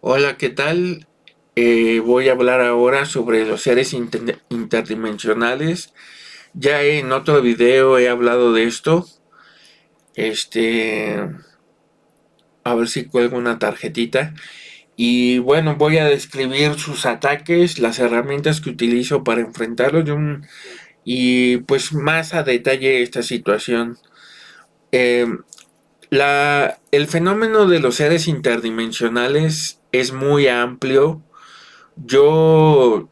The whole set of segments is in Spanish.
Hola, ¿qué tal? Voy a hablar ahora sobre los seres interdimensionales. Ya en otro video he hablado de esto. Este, a ver si cuelgo una tarjetita. Y bueno, voy a describir sus ataques, las herramientas que utilizo para enfrentarlos y pues más a detalle esta situación. Eh, el fenómeno de los seres interdimensionales es muy amplio. Yo,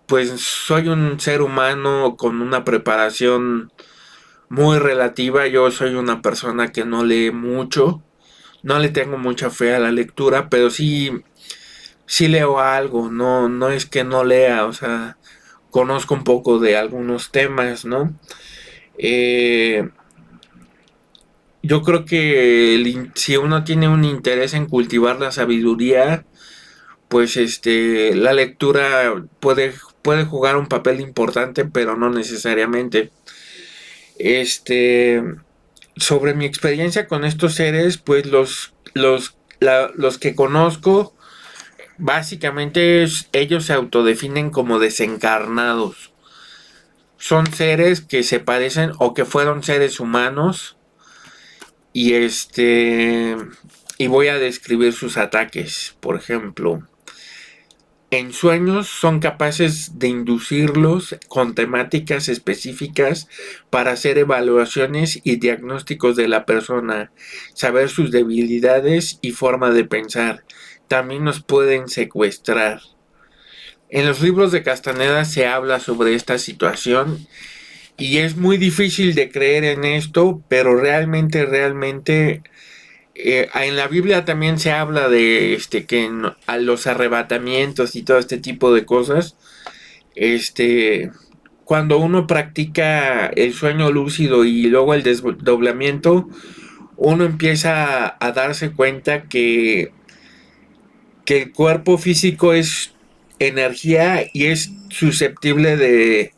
pues soy un ser humano con una preparación muy relativa. Yo soy una persona que no lee mucho, no le tengo mucha fe a la lectura, pero sí leo algo. No es que no lea, o sea, conozco un poco de algunos temas, ¿no? Eh, yo creo que si uno tiene un interés en cultivar la sabiduría, pues la lectura puede jugar un papel importante, pero no necesariamente. Este, sobre mi experiencia con estos seres, pues los que conozco, básicamente ellos se autodefinen como desencarnados. Son seres que se parecen o que fueron seres humanos y y voy a describir sus ataques. Por ejemplo, en sueños son capaces de inducirlos con temáticas específicas para hacer evaluaciones y diagnósticos de la persona, saber sus debilidades y forma de pensar. También nos pueden secuestrar. En los libros de Castaneda se habla sobre esta situación y es muy difícil de creer en esto, pero realmente en la Biblia también se habla de a los arrebatamientos y todo este tipo de cosas. Este, Cuando uno practica el sueño lúcido y luego el desdoblamiento, uno empieza a darse cuenta que el cuerpo físico es energía y es susceptible de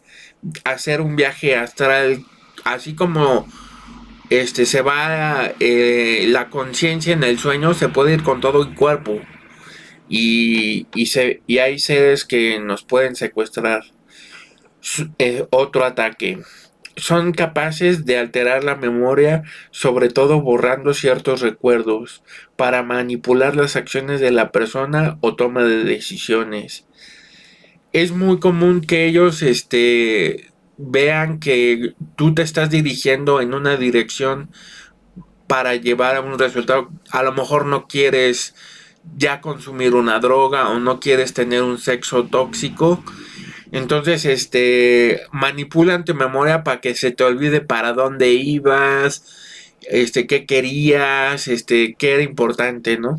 hacer un viaje astral, así como se va la conciencia en el sueño, se puede ir con todo el cuerpo y hay seres que nos pueden secuestrar. Otro ataque. Son capaces de alterar la memoria, sobre todo borrando ciertos recuerdos, para manipular las acciones de la persona o toma de decisiones. Es muy común que ellos vean que tú te estás dirigiendo en una dirección para llevar a un resultado. A lo mejor no quieres ya consumir una droga o no quieres tener un sexo tóxico. Entonces, manipulan tu memoria para que se te olvide para dónde ibas, qué querías, qué era importante, ¿no?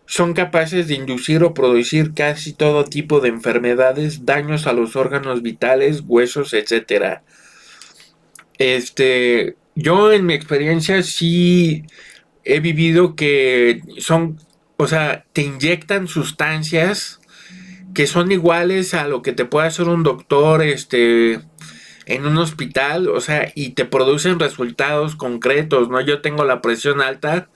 Son capaces de inducir o producir casi todo tipo de enfermedades, daños a los órganos vitales, huesos, etcétera. Yo en mi experiencia sí he vivido que o sea, te inyectan sustancias que son iguales a lo que te puede hacer un doctor, en un hospital, o sea, y te producen resultados concretos, ¿no? Yo tengo la presión alta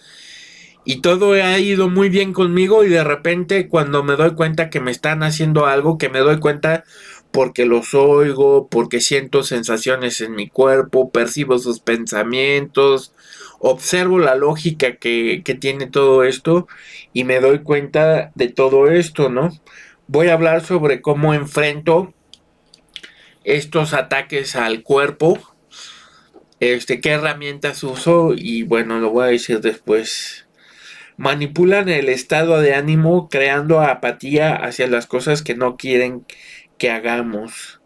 y todo ha ido muy bien conmigo y de repente cuando me doy cuenta que me están haciendo algo, que me doy cuenta porque los oigo, porque siento sensaciones en mi cuerpo, percibo sus pensamientos, observo la lógica que tiene todo esto y me doy cuenta de todo esto, ¿no? Voy a hablar sobre cómo enfrento estos ataques al cuerpo, qué herramientas uso y bueno, lo voy a decir después. Manipulan el estado de ánimo creando apatía hacia las cosas que no quieren que hagamos.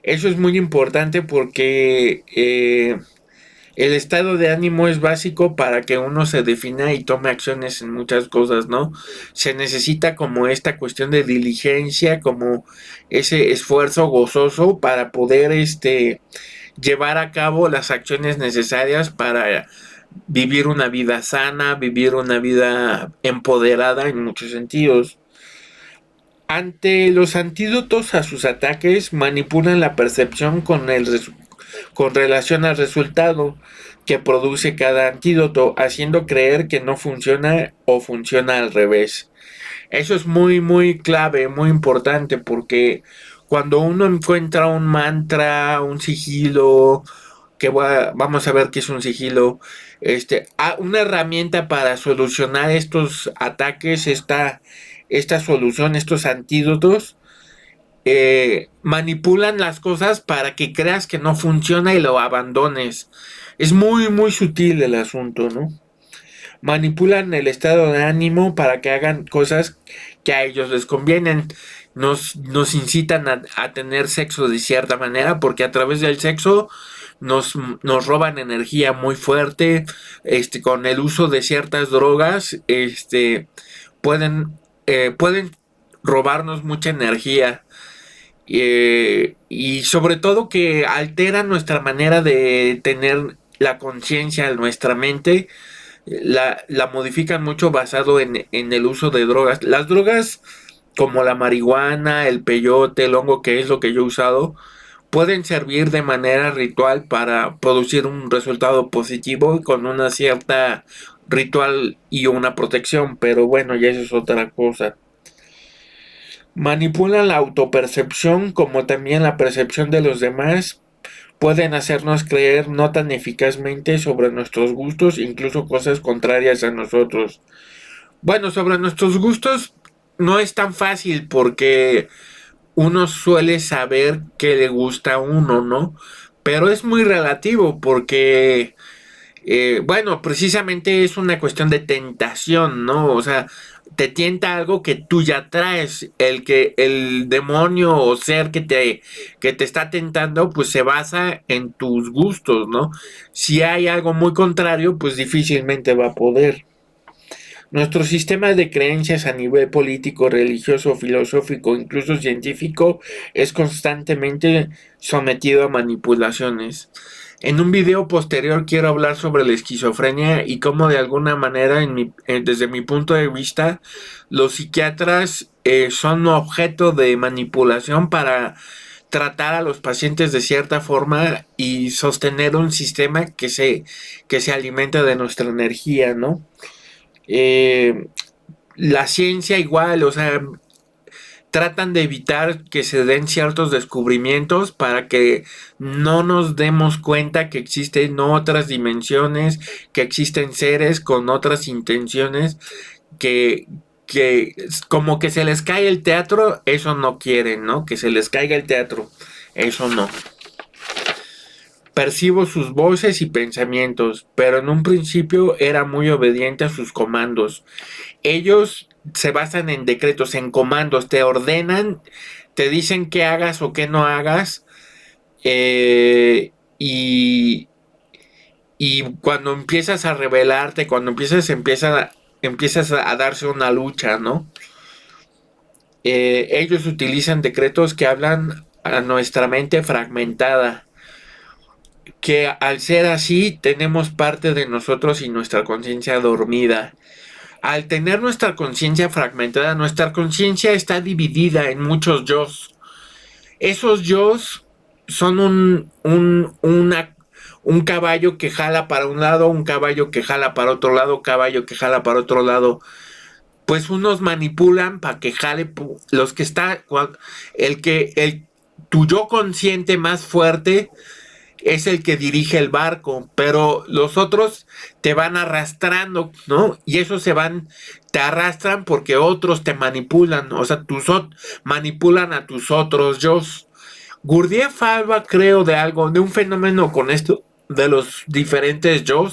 Eso es muy importante porque el estado de ánimo es básico para que uno se defina y tome acciones en muchas cosas, ¿no? Se necesita como esta cuestión de diligencia, como ese esfuerzo gozoso para poder llevar a cabo las acciones necesarias para vivir una vida sana, vivir una vida empoderada en muchos sentidos. Ante los antídotos a sus ataques, manipulan la percepción con relación al resultado que produce cada antídoto, haciendo creer que no funciona o funciona al revés. Eso es muy, muy clave, muy importante, porque cuando uno encuentra un mantra, un sigilo, vamos a ver qué es un sigilo, una herramienta para solucionar estos ataques, esta solución, estos antídotos, manipulan las cosas para que creas que no funciona y lo abandones. Es muy, muy sutil el asunto, ¿no? Manipulan el estado de ánimo para que hagan cosas que a ellos les convienen. Nos incitan a tener sexo de cierta manera, porque a través del sexo nos roban energía muy fuerte. Con el uso de ciertas drogas, pueden robarnos mucha energía. Y sobre todo que alteran nuestra manera de tener la conciencia, nuestra mente, la modifican mucho basado en el uso de drogas. Las drogas como la marihuana, el peyote, el hongo, que es lo que yo he usado, pueden servir de manera ritual para producir un resultado positivo con una cierta ritual y una protección, pero bueno, ya eso es otra cosa. Manipulan la autopercepción como también la percepción de los demás. Pueden hacernos creer no tan eficazmente sobre nuestros gustos, incluso cosas contrarias a nosotros. Bueno, sobre nuestros gustos no es tan fácil porque uno suele saber qué le gusta a uno, ¿no? Pero es muy relativo porque bueno, precisamente es una cuestión de tentación, ¿no? O sea, te tienta algo que tú ya traes. El demonio o ser que te está tentando, pues se basa en tus gustos, ¿no? Si hay algo muy contrario, pues difícilmente va a poder. Nuestro sistema de creencias a nivel político, religioso, filosófico, incluso científico, es constantemente sometido a manipulaciones. En un video posterior quiero hablar sobre la esquizofrenia y cómo de alguna manera, desde mi punto de vista, los psiquiatras son objeto de manipulación para tratar a los pacientes de cierta forma y sostener un sistema que se alimenta de nuestra energía, ¿no? Eh, la ciencia igual, o sea, tratan de evitar que se den ciertos descubrimientos para que no nos demos cuenta que existen otras dimensiones, que existen seres con otras intenciones, que, que como que se les cae el teatro, eso no quieren, ¿no? Que se les caiga el teatro, eso no. Percibo sus voces y pensamientos, pero en un principio era muy obediente a sus comandos. Ellos se basan en decretos, en comandos, te ordenan, te dicen qué hagas o qué no hagas, eh, y, y cuando empiezas a rebelarte, cuando empiezas a darse una lucha, ¿no? Ellos utilizan decretos que hablan a nuestra mente fragmentada, que al ser así tenemos parte de nosotros y nuestra conciencia dormida. Al tener nuestra conciencia fragmentada, nuestra conciencia está dividida en muchos yos. Esos yos son un caballo que jala para un lado, un caballo que jala para otro lado, caballo que jala para otro lado. Pues unos manipulan para que jale los que está, tu yo consciente más fuerte es el que dirige el barco, pero los otros te van arrastrando, ¿no? Y esos te arrastran porque otros te manipulan, o sea, manipulan a tus otros yo. Gurdjieff habla, creo, de un fenómeno con esto, de los diferentes yo,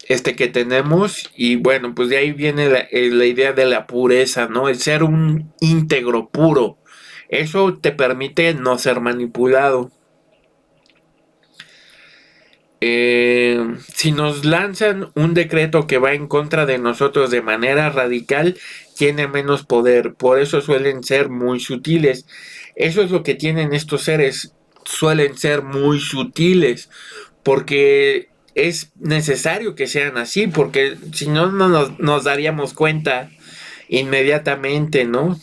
que tenemos, y bueno, pues de ahí viene la idea de la pureza, ¿no? El ser un íntegro puro. Eso te permite no ser manipulado. Si nos lanzan un decreto que va en contra de nosotros de manera radical, tiene menos poder. Por eso suelen ser muy sutiles. Eso es lo que tienen estos seres. Suelen ser muy sutiles. Porque es necesario que sean así. Porque si no, no nos daríamos cuenta inmediatamente, ¿no?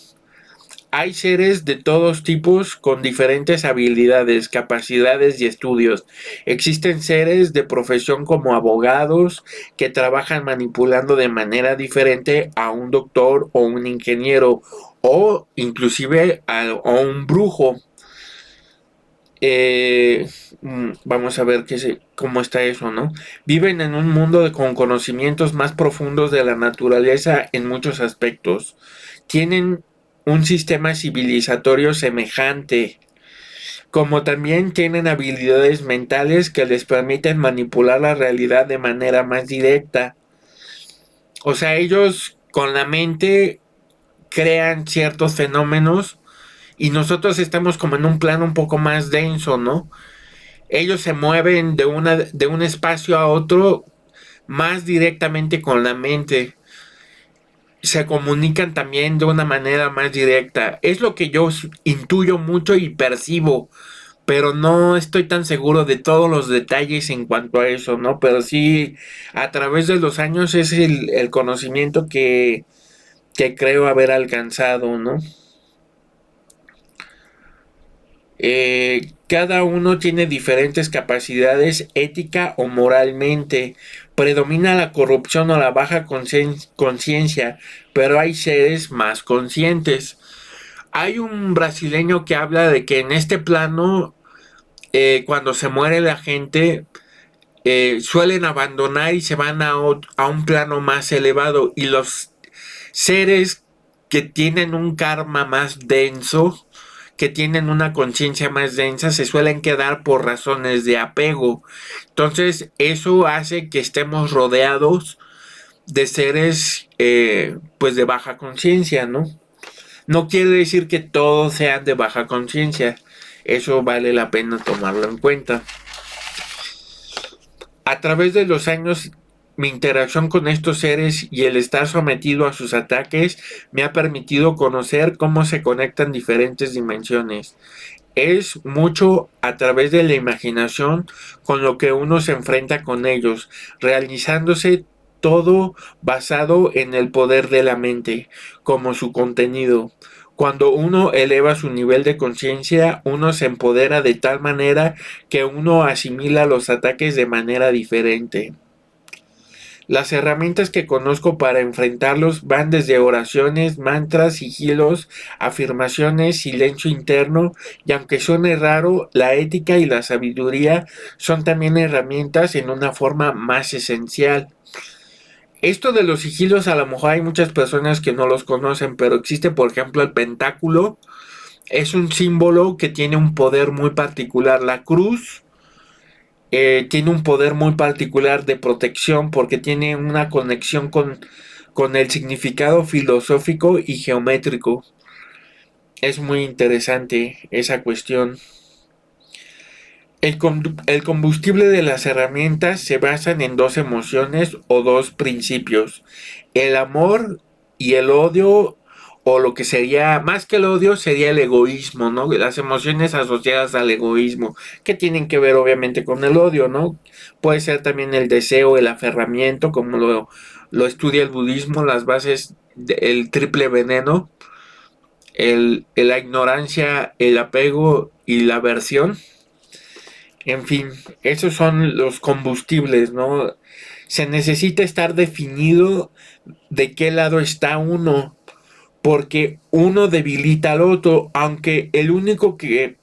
hay seres de todos tipos con diferentes habilidades, capacidades y estudios. Existen seres de profesión como abogados que trabajan manipulando de manera diferente a un doctor o un ingeniero o inclusive a un brujo. Eh, Vamos a ver cómo está eso, ¿no? Viven en un mundo con conocimientos más profundos de la naturaleza en muchos aspectos. Tienen un sistema civilizatorio semejante, como también tienen habilidades mentales que les permiten manipular la realidad de manera más directa. O sea, ellos con la mente crean ciertos fenómenos y nosotros estamos como en un plano un poco más denso, ¿no? Ellos se mueven de un espacio a otro más directamente con la mente. Se comunican también de una manera más directa. Es lo que yo intuyo mucho y percibo, pero no estoy tan seguro de todos los detalles en cuanto a eso, ¿no? Pero sí, a través de los años es el conocimiento que creo haber alcanzado, ¿no? Cada uno tiene diferentes capacidades ética o moralmente. Predomina la corrupción o la baja conciencia, pero hay seres más conscientes. Hay un brasileño que habla de que en este plano, cuando se muere la gente, suelen abandonar y se van a un plano más elevado. Y los seres que tienen un karma más denso, que tienen una conciencia más densa, se suelen quedar por razones de apego. Entonces, eso hace que estemos rodeados de seres, pues de baja conciencia, ¿no? No quiere decir que todos sean de baja conciencia. Eso vale la pena tomarlo en cuenta. A través de los años, mi interacción con estos seres y el estar sometido a sus ataques me ha permitido conocer cómo se conectan diferentes dimensiones. Es mucho a través de la imaginación con lo que uno se enfrenta con ellos, realizándose todo basado en el poder de la mente, como su contenido. Cuando uno eleva su nivel de conciencia, uno se empodera de tal manera que uno asimila los ataques de manera diferente. Las herramientas que conozco para enfrentarlos van desde oraciones, mantras, sigilos, afirmaciones, silencio interno, y aunque suene raro, la ética y la sabiduría son también herramientas en una forma más esencial. Esto de los sigilos, a lo mejor hay muchas personas que no los conocen, pero existe, por ejemplo, el pentáculo. Es un símbolo que tiene un poder muy particular. La cruz tiene un poder muy particular de protección porque tiene una conexión con el significado filosófico y geométrico. Es muy interesante esa cuestión. El combustible de las herramientas se basan en dos emociones o dos principios. El amor y el odio, o lo que sería, más que el odio, sería el egoísmo, ¿no? Las emociones asociadas al egoísmo, que tienen que ver obviamente con el odio, ¿no? Puede ser también el deseo, el aferramiento, como lo estudia el budismo, las bases del triple veneno, la ignorancia, el apego y la aversión. En fin, esos son los combustibles, ¿no? Se necesita estar definido de qué lado está uno, porque uno debilita al otro, aunque el único que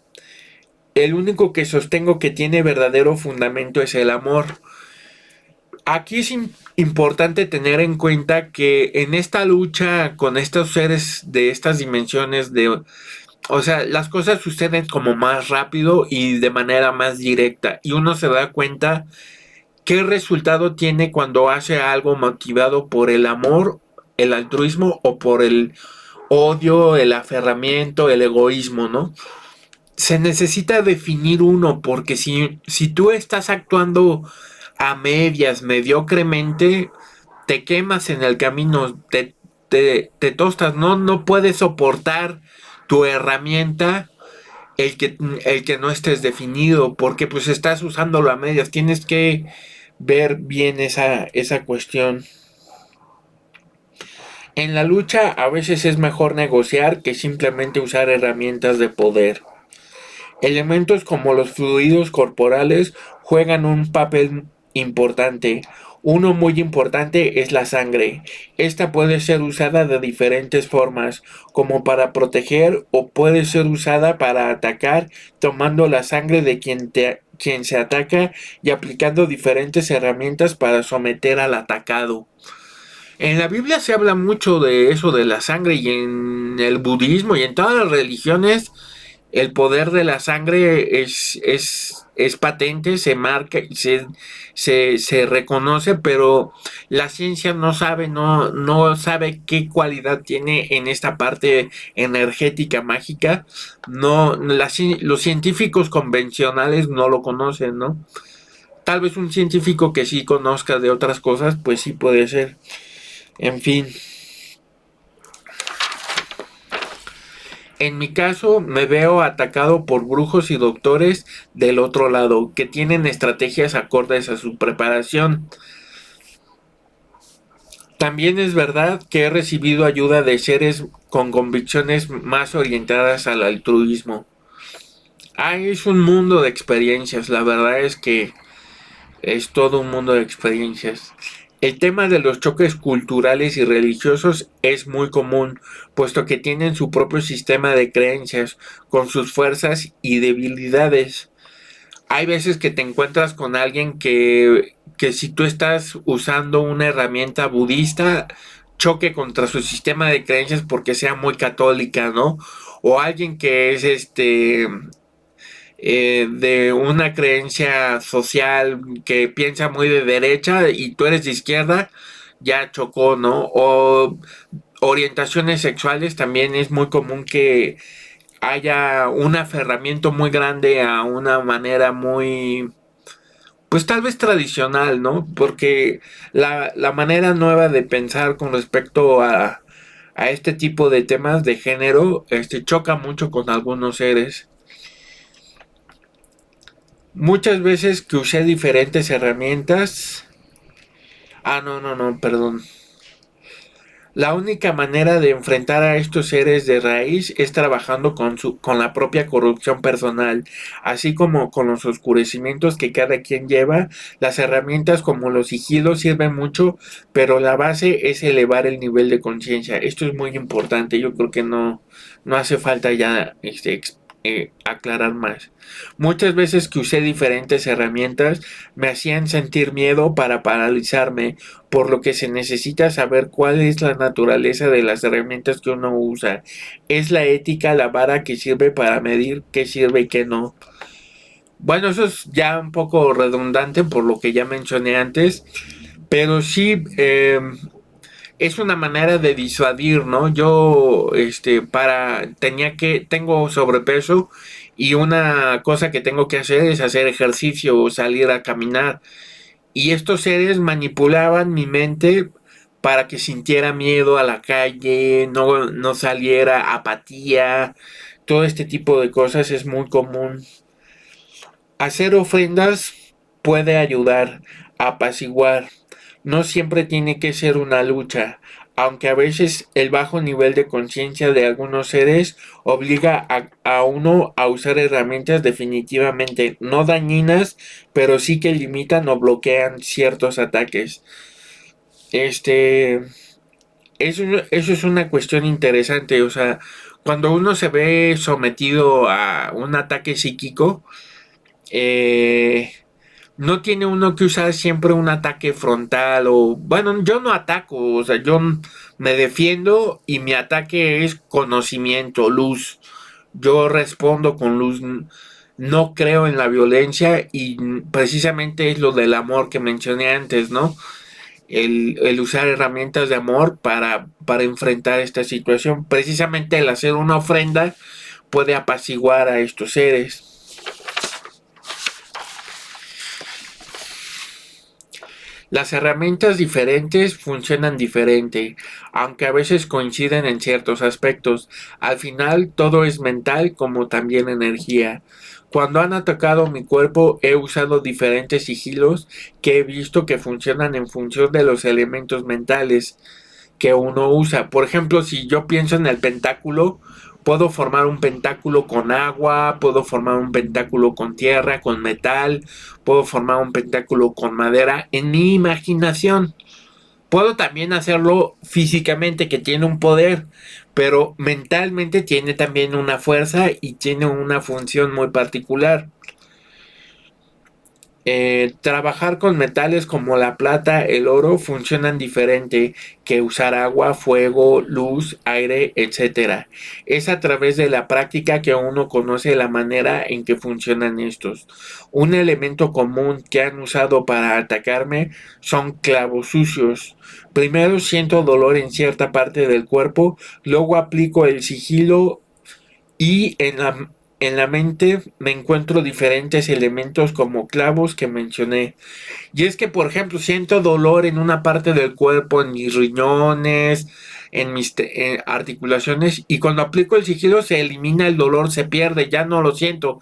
sostengo que tiene verdadero fundamento es el amor. Aquí es importante tener en cuenta que en esta lucha con estos seres de estas dimensiones o sea, las cosas suceden como más rápido y de manera más directa, y uno se da cuenta qué resultado tiene cuando hace algo motivado por el amor, el altruismo o por el odio, el aferramiento, el egoísmo, ¿no? Se necesita definir uno, porque si tú estás actuando a medias, mediocremente, te quemas en el camino, te tostas, no puedes soportar tu herramienta el que no estés definido, porque pues estás usándolo a medias, tienes que ver bien esa cuestión. En la lucha a veces es mejor negociar que simplemente usar herramientas de poder. Elementos como los fluidos corporales juegan un papel importante. Uno muy importante es la sangre. Esta puede ser usada de diferentes formas, como para proteger o puede ser usada para atacar, tomando la sangre de quien se ataca y aplicando diferentes herramientas para someter al atacado. En la Biblia se habla mucho de eso de la sangre y en el budismo y en todas las religiones el poder de la sangre es patente, se marca, se reconoce, pero la ciencia no sabe, no sabe qué cualidad tiene en esta parte energética mágica. No, los científicos convencionales no lo conocen, ¿no? Tal vez un científico que sí conozca de otras cosas, pues sí puede ser. En fin, en mi caso me veo atacado por brujos y doctores del otro lado, que tienen estrategias acordes a su preparación. También es verdad que he recibido ayuda de seres con convicciones más orientadas al altruismo. Es un mundo de experiencias, la verdad es que es todo un mundo de experiencias. El tema de los choques culturales y religiosos es muy común, puesto que tienen su propio sistema de creencias, con sus fuerzas y debilidades. Hay veces que te encuentras con alguien que si tú estás usando una herramienta budista, choque contra su sistema de creencias porque sea muy católica, ¿no? O alguien que es de una creencia social que piensa muy de derecha y tú eres de izquierda, ya chocó, ¿no? O orientaciones sexuales, también es muy común que haya un aferramiento muy grande a una manera muy, pues tal vez tradicional, ¿no? Porque la manera nueva de pensar con respecto a este tipo de temas de género, choca mucho con algunos seres. Muchas veces que usé diferentes herramientas. No, perdón. La única manera de enfrentar a estos seres de raíz es trabajando con la propia corrupción personal, así como con los oscurecimientos que cada quien lleva. Las herramientas como los sigilos sirven mucho, pero la base es elevar el nivel de conciencia. Esto es muy importante. Yo creo que no hace falta ya aclarar más. Muchas veces que usé diferentes herramientas me hacían sentir miedo para paralizarme, por lo que se necesita saber cuál es la naturaleza de las herramientas que uno usa. Es la ética la vara que sirve para medir qué sirve y qué no. Bueno, eso es ya un poco redundante por lo que ya mencioné antes, pero sí es una manera de disuadir, ¿no? Yo, tengo sobrepeso y una cosa que tengo que hacer es hacer ejercicio o salir a caminar. Y estos seres manipulaban mi mente para que sintiera miedo a la calle, no saliera, apatía, todo este tipo de cosas es muy común. Hacer ofrendas puede ayudar a apaciguar. No siempre tiene que ser una lucha, aunque a veces el bajo nivel de conciencia de algunos seres obliga a uno a usar herramientas definitivamente no dañinas, pero sí que limitan o bloquean ciertos ataques. Este, eso es una cuestión interesante, o sea, cuando uno se ve sometido a un ataque psíquico, eh, no tiene uno que usar siempre un ataque frontal o, bueno, yo no ataco, o sea, yo me defiendo y mi ataque es conocimiento, luz. Yo respondo con luz, no creo en la violencia y precisamente es lo del amor que mencioné antes, ¿no? El usar herramientas de amor para enfrentar esta situación. Precisamente el hacer una ofrenda puede apaciguar a estos seres. Las herramientas diferentes funcionan diferente, aunque a veces coinciden en ciertos aspectos. Al final todo es mental como también energía. Cuando han atacado mi cuerpo he usado diferentes sigilos que he visto que funcionan en función de los elementos mentales. que uno usa. Por ejemplo, si yo pienso en el pentáculo, puedo formar un pentáculo con agua, puedo formar un pentáculo con tierra, con metal, puedo formar un pentáculo con madera en mi imaginación. Puedo también hacerlo físicamente, que tiene un poder, pero mentalmente tiene también una fuerza y tiene una función muy particular. Trabajar con metales como la plata, el oro funcionan diferente que usar agua, fuego, luz, aire, etcétera. Es a través de la práctica que uno conoce la manera en que funcionan estos. Un elemento común que han usado para atacarme son clavos sucios. Primero siento dolor en cierta parte del cuerpo, luego aplico el sigilo y en la mente me encuentro diferentes elementos como clavos que mencioné. Y es que, por ejemplo, siento dolor en una parte del cuerpo, en mis riñones, en mis articulaciones, y cuando aplico el sigilo se elimina el dolor, se pierde, ya no lo siento.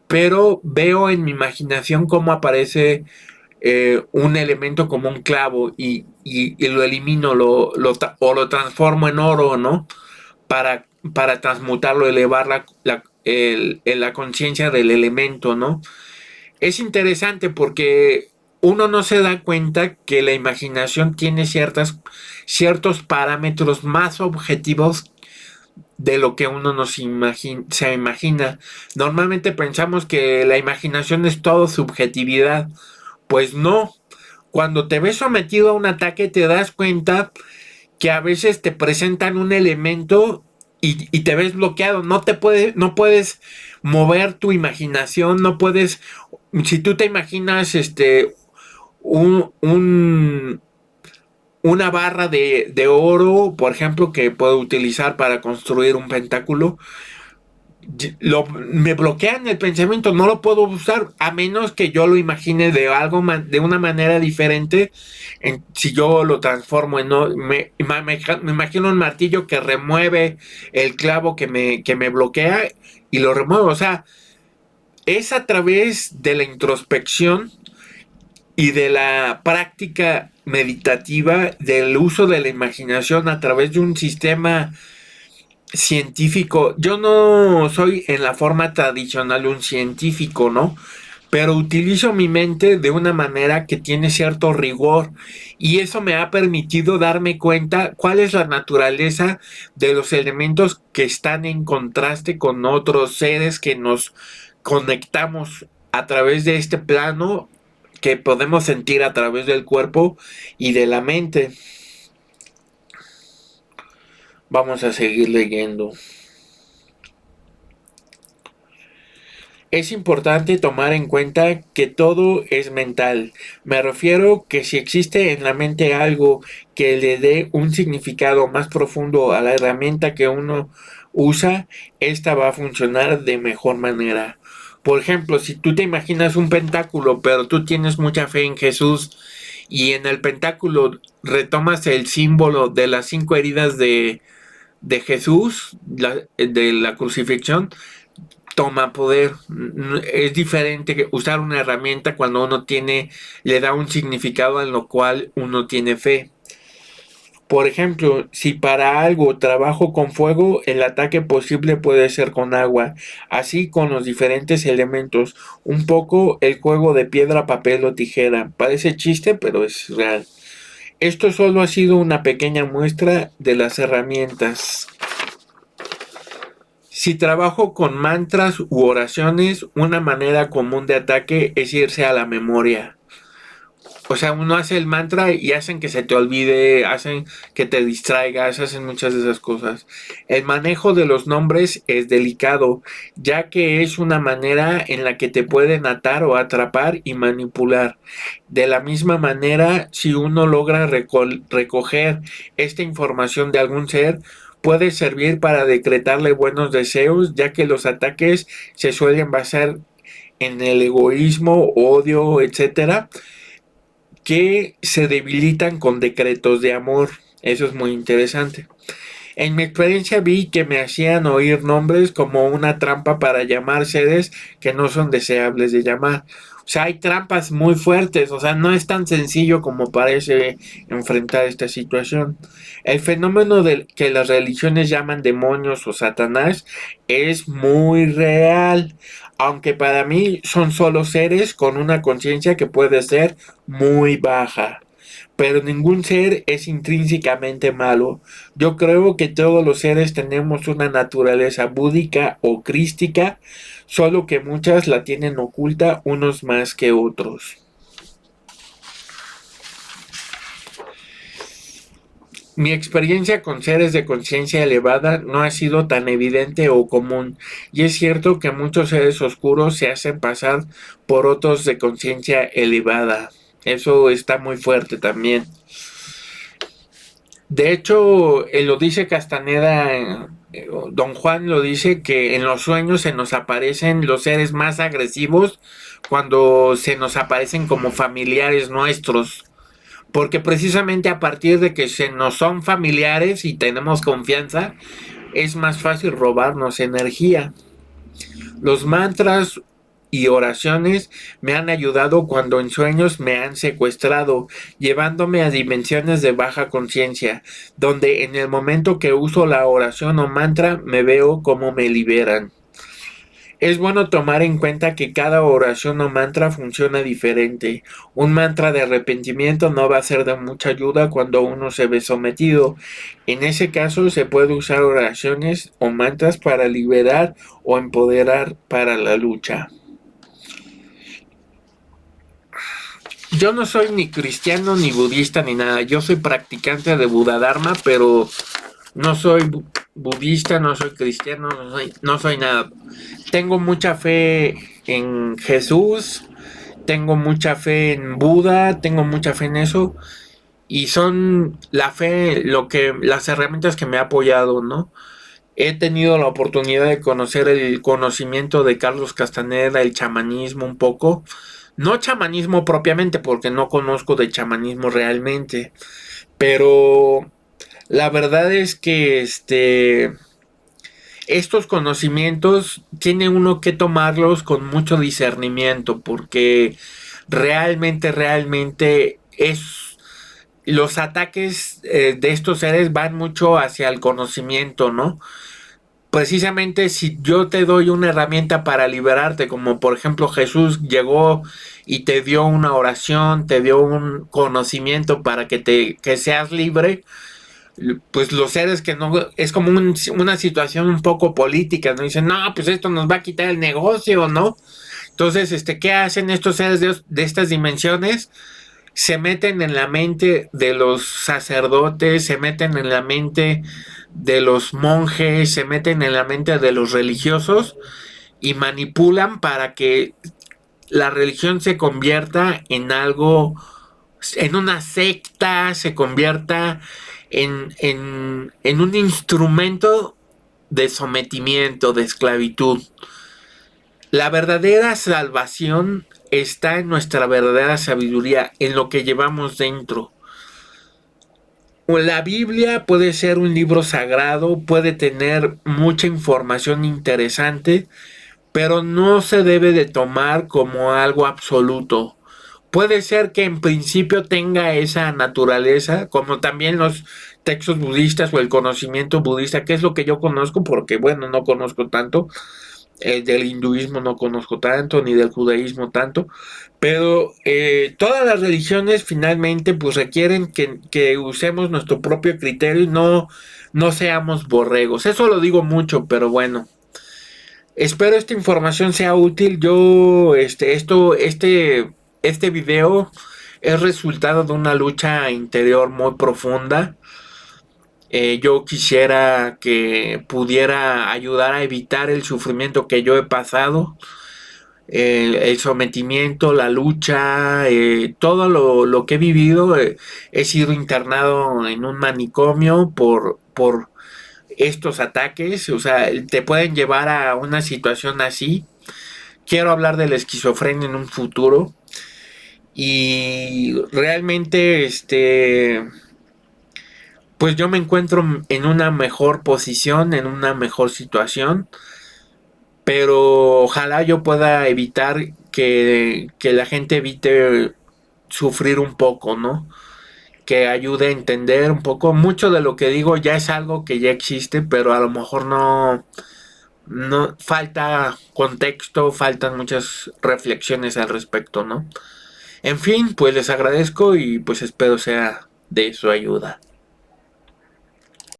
Pero veo en mi imaginación cómo aparece un elemento como un clavo y lo elimino, o lo transformo en oro, ¿no? Para transmutarlo, elevar la conciencia del elemento, ¿no? Es interesante porque uno no se da cuenta que la imaginación tiene ciertos parámetros más objetivos de lo que uno se imagina. Normalmente pensamos que la imaginación es todo subjetividad. Pues no. Cuando te ves sometido a un ataque te das cuenta que a veces te presentan un elemento y te ves bloqueado, no puedes mover tu imaginación, no puedes, si tú te imaginas un, un- una barra de oro, por ejemplo, que puedo utilizar para construir un pentáculo, me bloquean el pensamiento, no lo puedo usar a menos que yo lo imagine de una manera diferente. Si yo lo transformo en me imagino un martillo que remueve el clavo que me bloquea y lo remuevo. O sea, es a través de la introspección y de la práctica meditativa, del uso de la imaginación a través de un sistema científico. Yo no soy en la forma tradicional un científico, ¿no? Pero utilizo mi mente de una manera que tiene cierto rigor y eso me ha permitido darme cuenta cuál es la naturaleza de los elementos que están en contraste con otros seres que nos conectamos a través de este plano que podemos sentir a través del cuerpo y de la mente. Vamos a seguir leyendo. Es importante tomar en cuenta que todo es mental. Me refiero que si existe en la mente algo que le dé un significado más profundo a la herramienta que uno usa, esta va a funcionar de mejor manera. Por ejemplo, si tú te imaginas un pentáculo, pero tú tienes mucha fe en Jesús y en el pentáculo retomas el símbolo de las 5 heridas de Jesús, de la crucifixión, toma poder. Es diferente que usar una herramienta cuando uno le da un significado en lo cual uno tiene fe. Por ejemplo, si para algo trabajo con fuego, el ataque posible puede ser con agua, así con los diferentes elementos. Un poco el juego de piedra, papel o tijera. Parece chiste, pero es real. Esto solo ha sido una pequeña muestra de las herramientas. Si trabajo con mantras u oraciones, una manera común de ataque es irse a la memoria. O sea, uno hace el mantra y hacen que se te olvide, hacen que te distraigas, hacen muchas de esas cosas. El manejo de los nombres es delicado, ya que es una manera en la que te pueden atar o atrapar y manipular. De la misma manera, si uno logra recoger esta información de algún ser, puede servir para decretarle buenos deseos, ya que los ataques se suelen basar en el egoísmo, odio, etcétera, que se debilitan con decretos de amor. Eso es muy interesante. En mi experiencia vi que me hacían oír nombres como una trampa para llamar seres que no son deseables de llamar. O sea, hay trampas muy fuertes, o sea, no es tan sencillo como parece enfrentar esta situación. El fenómeno del que las religiones llaman demonios o Satanás es muy real, aunque para mí son solo seres con una conciencia que puede ser muy baja. Pero ningún ser es intrínsecamente malo. Yo creo que todos los seres tenemos una naturaleza búdica o crística, solo que muchas la tienen oculta, unos más que otros. Mi experiencia con seres de conciencia elevada no ha sido tan evidente o común, y es cierto que muchos seres oscuros se hacen pasar por otros de conciencia elevada. Eso está muy fuerte también. De hecho, lo dice Castaneda, Don Juan lo dice, que en los sueños se nos aparecen los seres más agresivos cuando se nos aparecen como familiares nuestros. Porque precisamente a partir de que se nos son familiares y tenemos confianza, es más fácil robarnos energía. Los mantras y oraciones me han ayudado cuando en sueños me han secuestrado, llevándome a dimensiones de baja conciencia, donde en el momento que uso la oración o mantra me veo como me liberan. Es bueno tomar en cuenta que cada oración o mantra funciona diferente. Un mantra de arrepentimiento no va a ser de mucha ayuda cuando uno se ve sometido. En ese caso se puede usar oraciones o mantras para liberar o empoderar para la lucha. Yo no soy ni cristiano ni budista ni nada. Yo soy practicante de Buda Dharma, pero no soy budista, no soy cristiano, no soy nada. Tengo mucha fe en Jesús, tengo mucha fe en Buda, tengo mucha fe en eso. Y son la fe, las herramientas que me ha apoyado, ¿no? He tenido la oportunidad de conocer el conocimiento de Carlos Castaneda, el chamanismo un poco. No chamanismo propiamente, porque no conozco de chamanismo realmente. Pero la verdad es que estos conocimientos tiene uno que tomarlos con mucho discernimiento, porque realmente los ataques de estos seres van mucho hacia el conocimiento, ¿no? Precisamente si yo te doy una herramienta para liberarte, como por ejemplo Jesús llegó y te dio una oración, te dio un conocimiento para que seas libre, pues los seres que no, es como una situación un poco política, ¿no? Dicen, no, pues esto nos va a quitar el negocio, ¿no? Entonces, ¿qué hacen estos seres de estas dimensiones? Se meten en la mente de los sacerdotes, se meten en la mente de los monjes, se meten en la mente de los religiosos y manipulan para que la religión se convierta en algo, en una secta, se convierta en un instrumento de sometimiento, de esclavitud. La verdadera salvación está en nuestra verdadera sabiduría, en lo que llevamos dentro. La Biblia puede ser un libro sagrado, puede tener mucha información interesante, pero no se debe de tomar como algo absoluto. Puede ser que en principio tenga esa naturaleza, como también los textos budistas o el conocimiento budista, que es lo que yo conozco, porque bueno, no conozco tanto, del hinduismo no conozco tanto, ni del judaísmo tanto, pero todas las religiones finalmente pues requieren que usemos nuestro propio criterio y no seamos borregos. Eso lo digo mucho, pero bueno. Espero esta información sea útil. Yo, este video es resultado de una lucha interior muy profunda. Yo quisiera que pudiera ayudar a evitar el sufrimiento que yo he pasado, el sometimiento, la lucha, todo lo que he vivido. He sido internado en un manicomio por estos ataques, o sea, te pueden llevar a una situación así. Quiero hablar de la esquizofrenia en un futuro y realmente pues yo me encuentro en una mejor posición, en una mejor situación, pero ojalá yo pueda evitar que la gente evite sufrir un poco, ¿no? Que ayude a entender un poco. Mucho de lo que digo ya es algo que ya existe, pero a lo mejor no falta contexto, faltan muchas reflexiones al respecto, ¿no? En fin, pues les agradezco y pues espero sea de su ayuda.